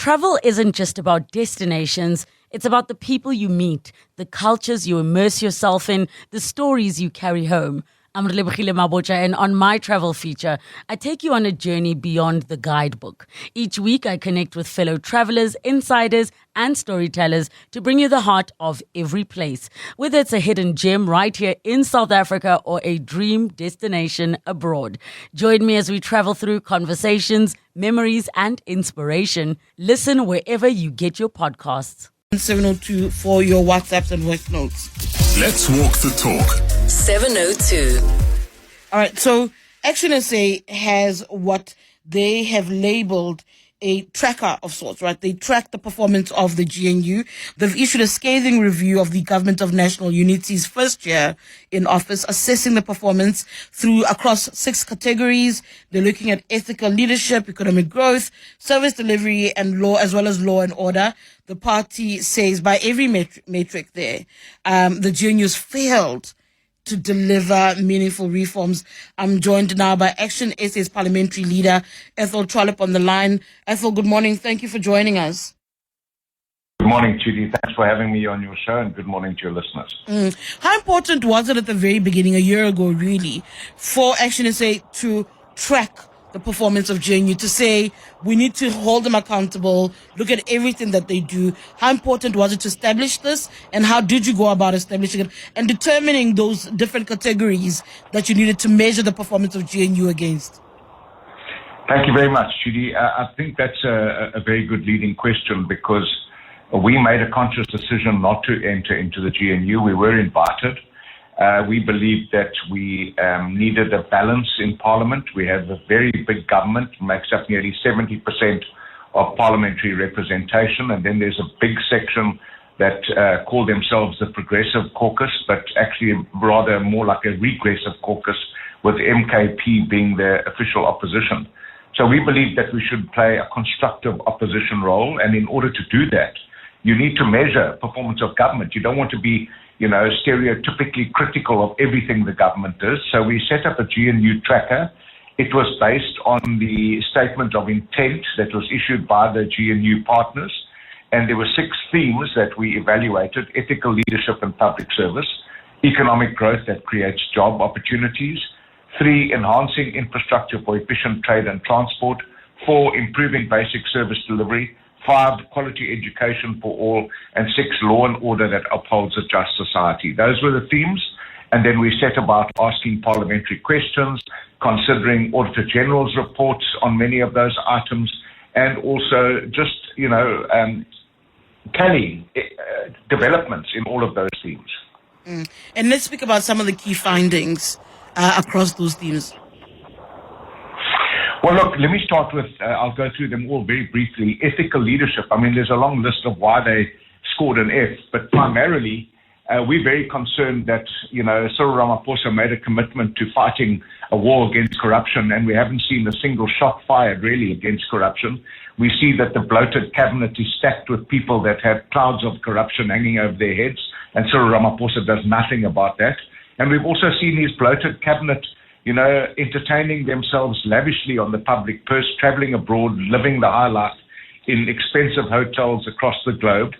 travel isn't just about destinations, it's about the people you meet, the cultures you immerse yourself in, the stories you carry home. I'm Relebogile Mabocha, and on my travel feature, I take you on a journey beyond the guidebook. Each week, I connect with fellow travelers, insiders, and storytellers to bring you the heart of every place. Whether it's a hidden gem right here in South Africa or a dream destination abroad. Join me as we travel through conversations, memories, and inspiration. Listen wherever you get your podcasts. 702 for your WhatsApps and voice notes. Let's walk the talk. 702. All right, so ActionSA has what they have labeled a tracker of sorts, right? They track the performance of the GNU. They've issued a scathing review of the Government of National Unity's first year in office, assessing the performance across 6 categories. They're looking at ethical leadership, economic growth, service delivery, and law, as well as law and order. The party says by every metric there, the GNU has failed to deliver meaningful reforms. I'm joined now by ActionSA's Parliamentary leader, Athol Trollip, on the line. Athol, good morning. Thank you for joining us. Good morning, Tshidi. Thanks for having me on your show, and good morning to your listeners. How important was it at the very beginning, a year ago really, for ActionSA to track the performance of GNU, to say we need to hold them accountable, look at everything that they do? How important was it to establish this, and how did you go about establishing it and determining those different categories that you needed to measure the performance of GNU against? Thank you very much, Tshidi. I think that's a very good leading question, because we made a conscious decision not to enter into the GNU. We were invited. We believed that we needed a balance in Parliament. We have a very big government, makes up nearly 70% of parliamentary representation, and then there's a big section that call themselves the Progressive Caucus, but actually rather more like a regressive caucus, with MKP being the official opposition. So we believe that we should play a constructive opposition role, and in order to do that, you need to measure performance of government. You don't want to be stereotypically critical of everything the government does. So we set up a GNU tracker. It was based on the statement of intent that was issued by the GNU partners. And there were 6 themes that we evaluated: ethical leadership and public service, economic growth that creates job opportunities, 3, enhancing infrastructure for efficient trade and transport, 4, improving basic service delivery, 5, quality education for all, and 6, law and order that upholds a just society. Those were the themes. And then we set about asking parliamentary questions, considering Auditor General's reports on many of those items, and also just, tallying developments in all of those themes. And let's speak about some of the key findings across those themes. Well, look, let me start with, I'll go through them all very briefly. Ethical leadership. I mean, there's a long list of why they scored an F, but primarily we're very concerned that, Cyril Ramaphosa made a commitment to fighting a war against corruption, and we haven't seen a single shot fired really against corruption. We see that the bloated cabinet is stacked with people that have clouds of corruption hanging over their heads, and Cyril Ramaphosa does nothing about that. And we've also seen his bloated cabinet entertaining themselves lavishly on the public purse, traveling abroad, living the high life in expensive hotels across the globe.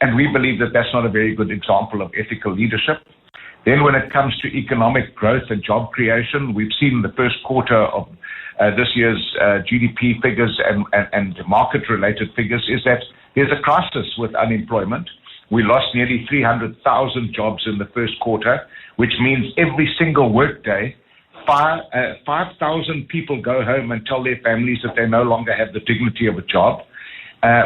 And we believe that that's not a very good example of ethical leadership. Then when it comes to economic growth and job creation, we've seen the first quarter of this year's GDP figures and market-related figures is that there's a crisis with unemployment. We lost nearly 300,000 jobs in the first quarter, which means every single workday, 5,000 people go home and tell their families that they no longer have the dignity of a job.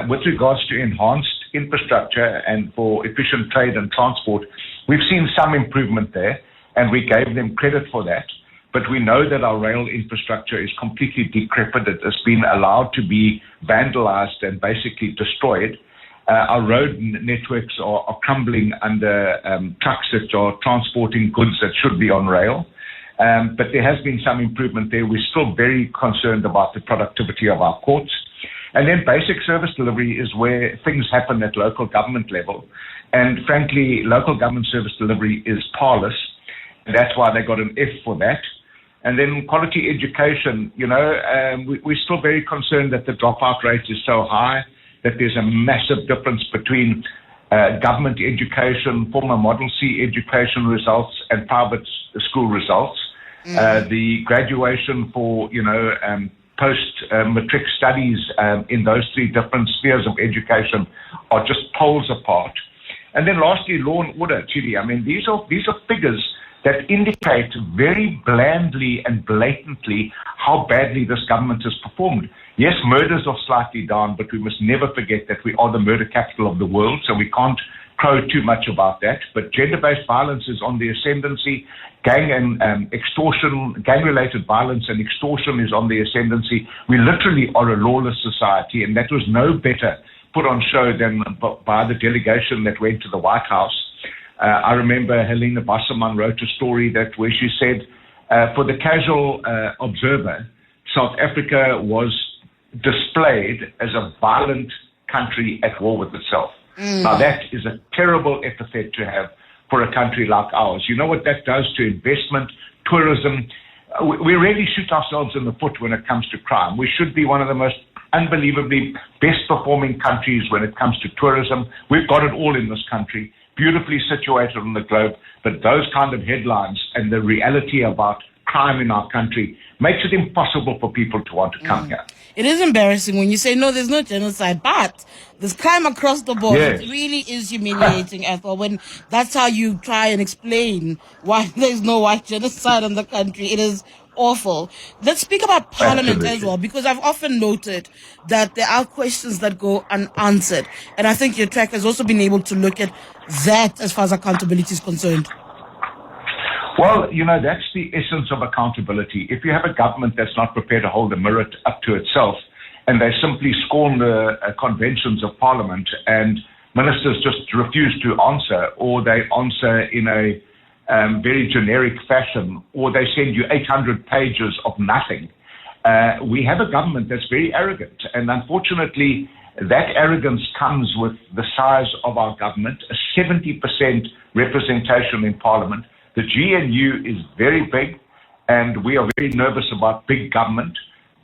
With regards to enhanced infrastructure and for efficient trade and transport, we've seen some improvement there, and we gave them credit for that. But we know that our rail infrastructure is completely decrepit. It has been allowed to be vandalized and basically destroyed. Our road networks are crumbling under trucks that are transporting goods that should be on rail. But there has been some improvement there. We're still very concerned about the productivity of our courts. And then basic service delivery is where things happen at local government level. And frankly, local government service delivery is parlous. And that's why they got an F for that. And then quality education, we're still very concerned that the dropout rate is so high. that there's a massive difference between government education, former Model C education results, and private school results. The graduation for, post-matric studies in those three different spheres of education are just poles apart. And then lastly, law and order, Tshidi. I mean, these are figures that indicate very blandly and blatantly how badly this government has performed. Yes, murders are slightly down, but we must never forget that we are the murder capital of the world, so we can't crow too much about that. But gender-based violence is on the ascendancy. Gang and extortion, gang-related violence and extortion is on the ascendancy. We literally are a lawless society, and that was no better put on show than by the delegation that went to the White House. I remember Helena Wasserman wrote a story where she said, for the casual observer, South Africa was displayed as a violent country at war with itself. Now that is a terrible epithet to have for a country like ours. You know what that does to investment, tourism? We really shoot ourselves in the foot when it comes to crime. We should be one of the most unbelievably best performing countries when it comes to tourism. We've got it all in this country, beautifully situated on the globe, but those kind of headlines and the reality about crime in our country makes it impossible for people to want to come here. It is embarrassing when you say, no, there's no genocide, but there's crime across the board. Yes. It really is humiliating, Athol, when that's how you try and explain why there's no white genocide in the country. It is awful. Let's speak about Parliament as well, because I've often noted that there are questions that go unanswered. And I think your track has also been able to look at that as far as accountability is concerned. Well, that's the essence of accountability. If you have a government that's not prepared to hold a mirror up to itself, and they simply scorn the conventions of Parliament, and ministers just refuse to answer, or they answer in a very generic fashion, or they send you 800 pages of nothing, we have a government that's very arrogant. And unfortunately, that arrogance comes with the size of our government, a 70% representation in Parliament. The GNU is very big, and we are very nervous about big government.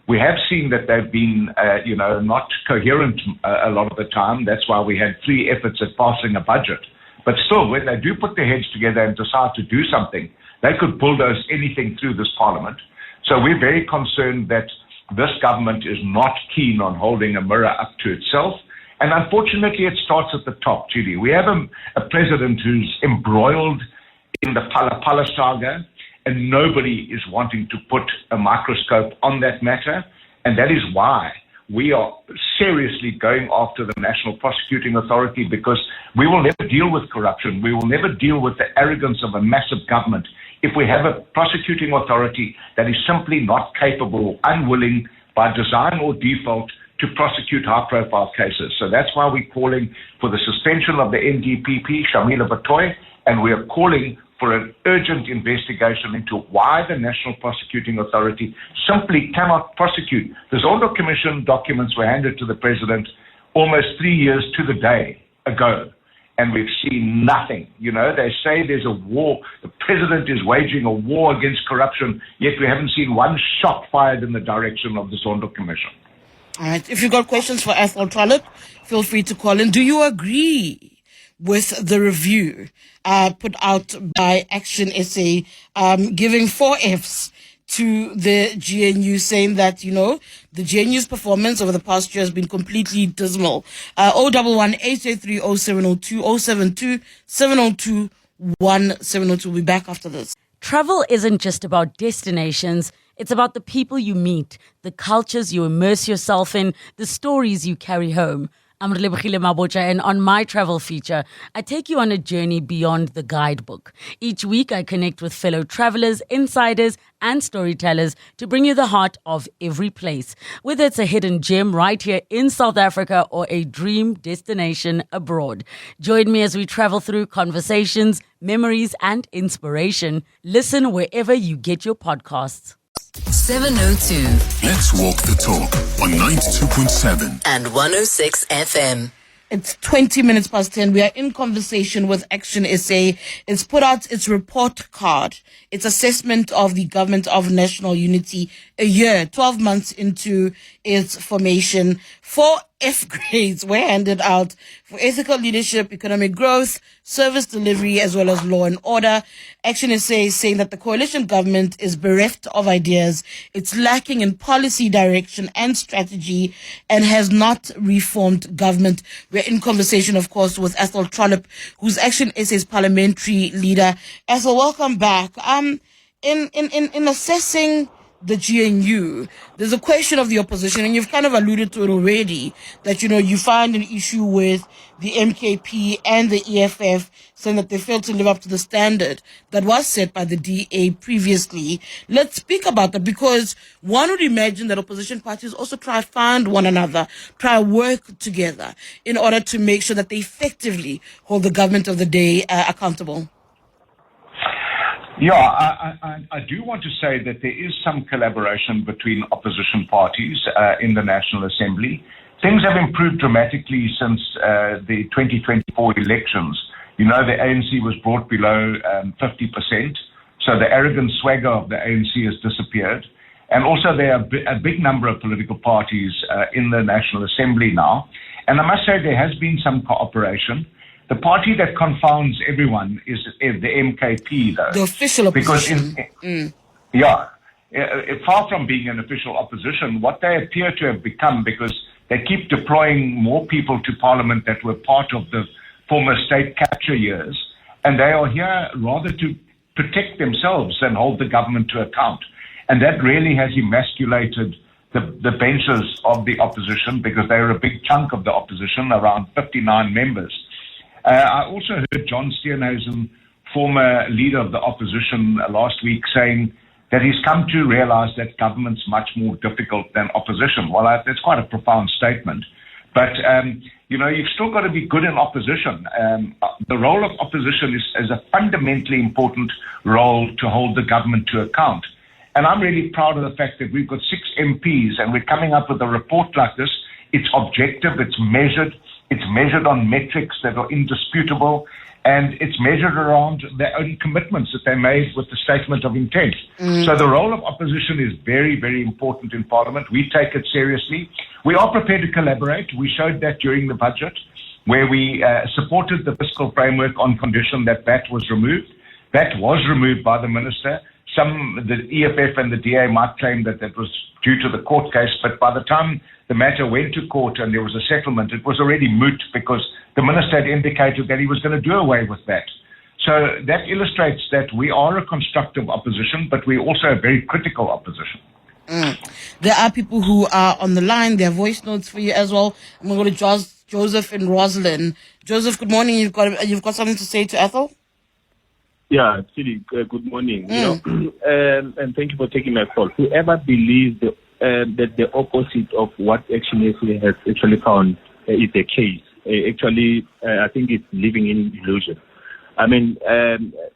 We have seen that they've been, not coherent a lot of the time. That's why we had 3 efforts at passing a budget. But still, when they do put their heads together and decide to do something, they could bulldoze anything through this Parliament. So we're very concerned that this government is not keen on holding a mirror up to itself. And unfortunately, it starts at the top, Tshidi. We have a president who's embroiled in the Pala saga, and nobody is wanting to put a microscope on that matter, and that is why we are seriously going after the National Prosecuting Authority, because we will never deal with corruption. We will never deal with the arrogance of a massive government if we have a prosecuting authority that is simply not capable, unwilling, by design or default, to prosecute high-profile cases. So that's why we're calling for the suspension of the NDPP, Shamila Batoy, and we are calling for an urgent investigation into why the National Prosecuting Authority simply cannot prosecute. The Zondo Commission documents were handed to the President almost 3 years to the day ago, and we've seen nothing. They say there's a war. The President is waging a war against corruption, yet we haven't seen one shot fired in the direction of the Zondo Commission. All right. If you've got questions for Athol Trollip, feel free to call in. Do you agree with the review put out by ActionSA, giving 4 Fs to the GNU, saying that, the GNU's performance over the past year has been completely dismal? 011-883-0702, 072-702-1702. We'll be back after this. Travel isn't just about destinations. It's about the people you meet, the cultures you immerse yourself in, the stories you carry home. I'm Tshidi Madia, and on my travel feature, I take you on a journey beyond the guidebook. Each week, I connect with fellow travelers, insiders, and storytellers to bring you the heart of every place. Whether it's a hidden gem right here in South Africa or a dream destination abroad. Join me as we travel through conversations, memories, and inspiration. Listen wherever you get your podcasts. 702. Let's walk the talk on 92.7 and 106 FM. It's 20 minutes past 10. We are in conversation with ActionSA. It's put out its report card, its assessment of the Government of National Unity, a year, 12 months into its formation. 4 F grades were handed out for ethical leadership, economic growth, service delivery, as well as law and order. ActionSA is saying that the coalition government is bereft of ideas. It's lacking in policy direction and strategy and has not reformed government. We're in conversation, of course, with Athol Trollip, who's ActionSA's parliamentary leader. Athol, welcome back. In assessing the GNU, there's a question of the opposition, and you've kind of alluded to it already, that, you find an issue with the MKP and the EFF, saying that they failed to live up to the standard that was set by the DA previously. Let's speak about that, because one would imagine that opposition parties also try to find one another, try to work together in order to make sure that they effectively hold the government of the day accountable. Yeah, I do want to say that there is some collaboration between opposition parties in the National Assembly. Things have improved dramatically since the 2024 elections. The ANC was brought below 50%, so the arrogant swagger of the ANC has disappeared. And also there are a big number of political parties in the National Assembly now. And I must say there has been some cooperation. The party that confounds everyone is the MKP, though. The official opposition. Far from being an official opposition, what they appear to have become, because they keep deploying more people to Parliament that were part of the former state capture years, and they are here rather to protect themselves than hold the government to account. And that really has emasculated the benches of the opposition, because they are a big chunk of the opposition, around 59 members. I also heard John Steenhuisen, former leader of the opposition, last week saying that he's come to realize that government's much more difficult than opposition. Well, that's quite a profound statement. But, you've still got to be good in opposition. The role of opposition is a fundamentally important role to hold the government to account. And I'm really proud of the fact that we've got 6 MPs and we're coming up with a report like this. It's objective, it's measured on metrics that are indisputable, and it's measured around their own commitments that they made with the statement of intent. So the role of opposition is very, very important in Parliament. We take it seriously. We are prepared to collaborate. We showed that during the budget, where we supported the fiscal framework on condition that VAT was removed. That was removed by the minister. The EFF and the DA might claim that was due to the court case, but by the time the matter went to court and there was a settlement, it was already moot, because the minister had indicated that he was going to do away with that. So that illustrates that we are a constructive opposition, but we're also a very critical opposition. There are people who are on the line. There are voice notes for you as well. I'm going to go to Joseph and Roslyn. Joseph, good morning. You've got something to say to Athol? Yeah, Tshidi, good morning. And thank you for taking my call. Whoever believes that the opposite of what ActionSA has actually found is the case, I think it's living in illusion. I mean,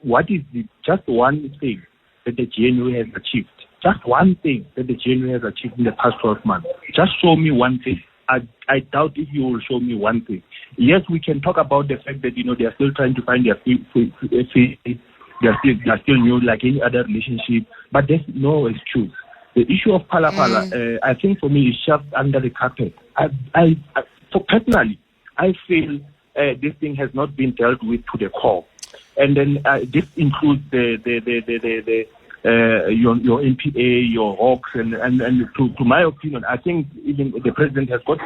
what is just one thing that the GNU has achieved? Just one thing that the GNU has achieved in the past 12 months. Just show me one thing. I doubt if you will show me one thing. Yes, we can talk about the fact that, they are still trying to find their feet. They are still new like any other relationship, but there's no excuse. The issue of Phala Phala, I think for me, is shoved under the carpet. Personally, I feel this thing has not been dealt with to the core. And then this includes your NPA, your Hawks, and to my opinion, I think even the president has got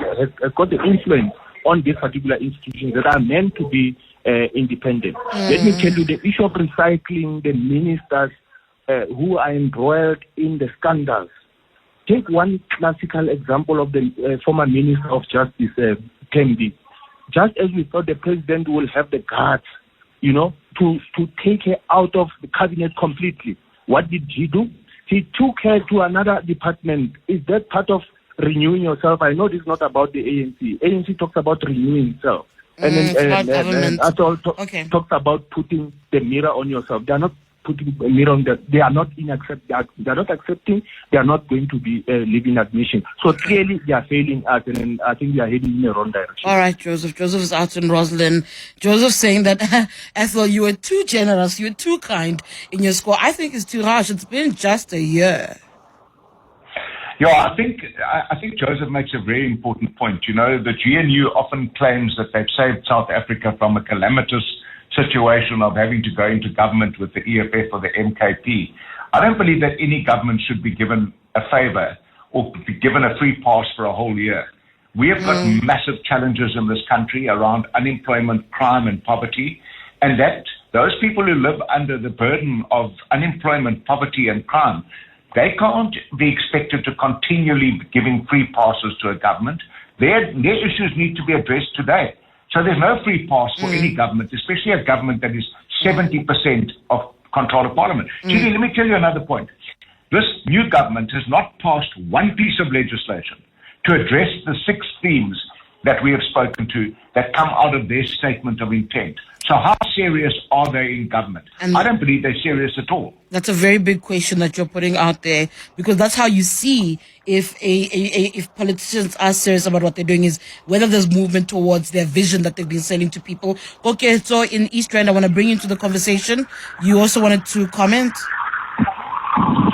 the influence on these particular institutions that are meant to be independent. Let me tell you, the issue of recycling the ministers who are embroiled in the scandals. Take one classical example of the former Minister of Justice, Kennedy. Just as we thought the president will have the guts, to take her out of the cabinet completely. What did he do? He took her to another department. Is that part of renewing yourself? I know this is not about the ANC. ANC talks about renewing itself. And Athol talks about putting the mirror on yourself. They are not putting a mirror on that. They are not they are not accepting. They are not going to be living admission. So clearly they are failing us, and I think we are heading in the wrong direction. All right, Joseph. Joseph is out in Roslyn. Joseph saying that Athol, you were too generous, you were too kind in your score. I think it's too harsh. It's been just a year. Yeah, I think Joseph makes a very important point. You know, the GNU often claims that they've saved South Africa from a calamitous situation of having to go into government with the EFF or the MKP. I don't believe that any government should be given a favor or be given a free pass for a whole year. We have got massive challenges in this country around unemployment, crime, and poverty, and that those people who live under the burden of unemployment, poverty, and crime, they can't be expected to continually be giving free passes to a government. Their issues need to be addressed today. So there's no free pass for any government, especially a government that is 70% of control of Parliament. Tshidi, let me tell you another point. This new government has not passed one piece of legislation to address the 6 themes that we have spoken to that come out of their statement of intent. So how serious are they in government? And I don't believe they're serious at all. That's a very big question that you're putting out there, because that's how you see if if politicians are serious about what they're doing, is whether there's movement towards their vision that they've been selling to people. Okay, so in East Rand, I want to bring you into the conversation. You also wanted to comment?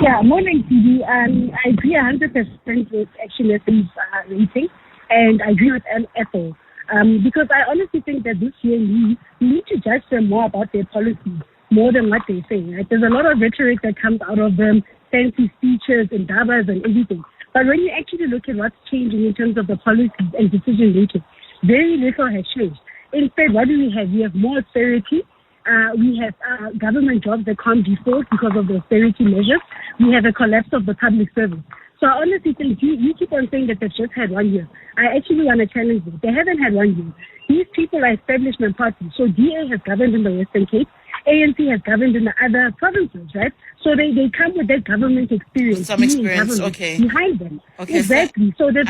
Yeah, morning, TV. I agree 100% with ActionSA's rating, and I agree with Athol. Because I honestly think that this year we need to judge them more about their policies, more than what they're saying. Right? There's a lot of rhetoric that comes out of them, fancy speeches and dabas and everything. But when you actually look at what's changing in terms of the policies and decision making, very little has changed. Instead, what do we have? We have more austerity. We have government jobs that can't be filled because of the austerity measures. We have a collapse of the public service. So I honestly think you keep on saying that they've just had 1 year. I actually want to challenge them. They haven't had 1 year. These people are establishment parties. So DA has governed in the Western Cape. ANC has governed in the other provinces, right? So they come with that government experience. Some experience, okay. Behind them. Okay, exactly. So we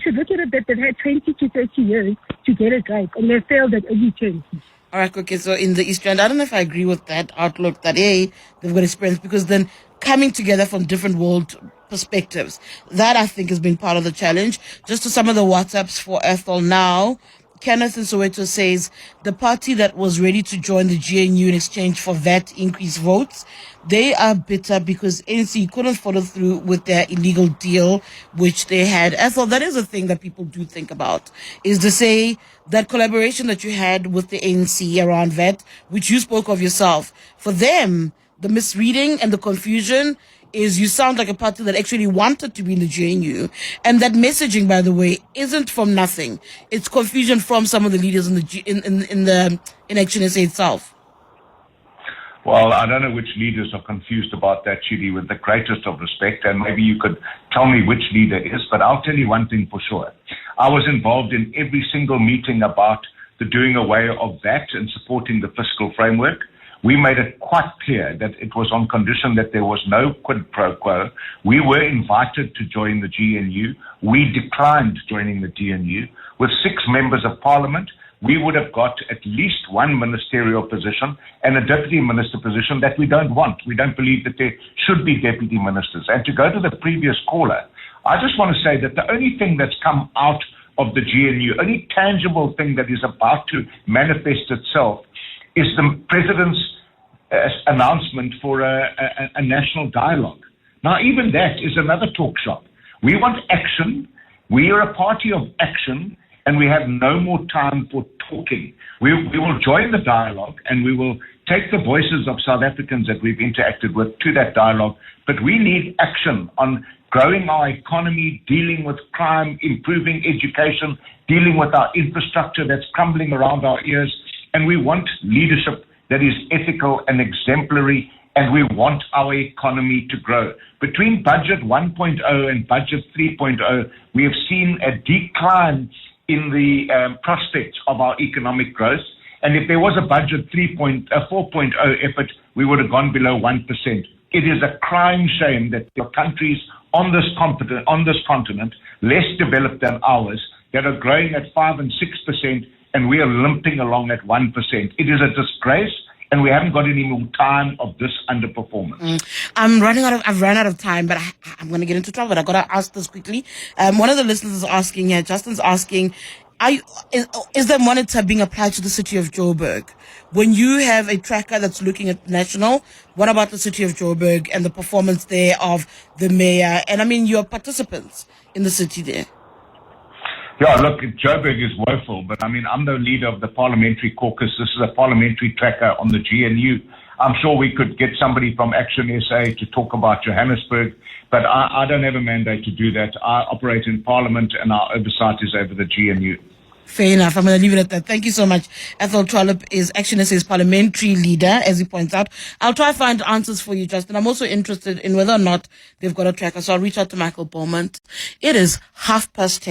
should look at it that they've had 20 to 30 years to get it right. And they failed at every turn. All right, okay, so in the East Rand, I don't know if I agree with that outlook that, they've got experience, because then coming together from different world perspectives, that I think has been part of the challenge. Just to some of the WhatsApps for Athol now, Kenneth in Soweto says the party that was ready to join the GNU in exchange for VAT increase votes, they are bitter because ANC couldn't follow through with their illegal deal, which they had. Athol, that is a thing that people do think about, is to say that collaboration that you had with the ANC around VAT, which you spoke of yourself, for them, the misreading and the confusion is you sound like a party that actually wanted to be in the GNU. And that messaging, by the way, isn't from nothing. It's confusion from some of the leaders in ActionSA itself. Well, I don't know which leaders are confused about that, Tshidi, with the greatest of respect, and maybe you could tell me which leader is, but I'll tell you one thing for sure. I was involved in every single meeting about the doing away of that and supporting the fiscal framework. We made it quite clear that it was on condition that there was no quid pro quo. We were invited to join the GNU. We declined joining the GNU. With 6 members of parliament, we would have got at least one ministerial position and a deputy minister position that we don't want. We don't believe that there should be deputy ministers. And to go to the previous caller, I just want to say that the only thing that's come out of the GNU, only tangible thing that is about to manifest itself, is the president's announcement for a national dialogue. Now, even that is another talk shop. We want action. We are a party of action, and we have no more time for talking. We will join the dialogue, and we will take the voices of South Africans that we've interacted with to that dialogue, but we need action on growing our economy, dealing with crime, improving education, dealing with our infrastructure that's crumbling around our ears. And we want leadership that is ethical and exemplary, and we want our economy to grow. Between Budget 1.0 and Budget 3.0, we have seen a decline in the prospects of our economic growth. And if there was a Budget 4.0 effort, we would have gone below 1%. It is a crying shame that there are countries on this continent, less developed than ours, that are growing at 5 and 6%, and we are limping along at 1%. It is a disgrace, and we haven't got any more time of this underperformance. I've run out of time, but I'm going to get into trouble. But I've got to ask this quickly. One of the listeners is asking here, Justin's asking, Is the monitor being applied to the city of Joburg? When you have a tracker that's looking at national, what about the city of Joburg and the performance there of the mayor? And I mean, your participants in the city there. Yeah, look, Joburg is woeful, but I mean, I'm the leader of the Parliamentary caucus. This is a parliamentary tracker on the GNU. I'm sure we could get somebody from ActionSA to talk about Johannesburg, but I don't have a mandate to do that. I operate in Parliament and our oversight is over the GNU. Fair enough. I'm going to leave it at that. Thank you so much. Athol Trollip is ActionSA's parliamentary leader, as he points out. I'll try to find answers for you, Justin. I'm also interested in whether or not they've got a tracker, so I'll reach out to Michael Bowman. It is 10:30.